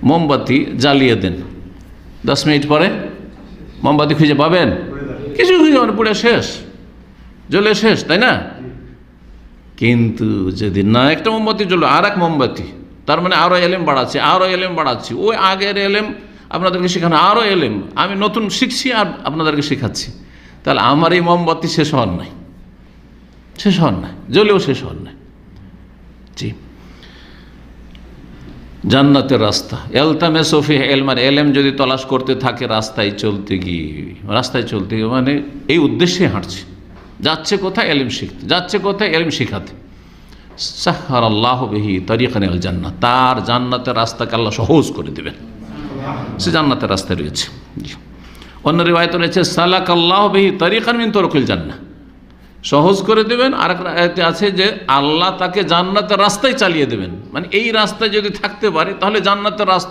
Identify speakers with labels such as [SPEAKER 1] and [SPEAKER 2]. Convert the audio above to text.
[SPEAKER 1] মোমবাতি জ্বালিয়ে দেন, 10 মিনিট পরে মোমবাতি খুঁজে পাবেন? কিছু খুঁজে পাবেন, পুড়ে শেষ, জ্বলে শেষ, তাই না? কিন্তু যদি না একটা মোমবাতি জ্বললো, আর এক মোমবাতি, তার মানে আরও এলেম বাড়াচ্ছি, আরও এলেম বাড়াচ্ছি, ওই আগের এলেম আপনাদেরকে শেখানো, আরও এলেম আমি নতুন শিখছি আর আপনাদেরকে শেখাচ্ছি, তাহলে আমার এই মোমবাতি শেষ হওয়ার নাই, শেষ হওয়ার নাই, জ্বলেও শেষ হওয়ার নাই। জি, জান্নাতের রাস্তা, এলতামেসু ফিহি ইলমান, এলেম যদি তলাশ করতে থাকে রাস্তায় চলতে গিয়ে, মানে এই উদ্দেশ্যে হাঁটছে, যাচ্ছে কোথায়? এলেম শিখতে, যাচ্ছে কোথায়? এলেম শিখাতে। সাহহারাল্লাহু বিহি তরিকান ইলাল জান্নাহ, তার জান্নাতের রাস্তাকে আল্লাহ সহজ করে দেবেন, সে জান্নাতের রাস্তায় রয়েছে। অন্য রিওয়ায়াতে রয়েছে সালাকাল্লাহু বিহি তরিকান মিন তুরুকিল জান্নাহ, সহজ করে দেবেন। আর একটা আছে যে আল্লাহ তাকে জান্নাতের রাস্তায় চালিয়ে দেবেন, মানে এই রাস্তায় যদি থাকতে পারে তাহলে জান্নাতের রাস্তা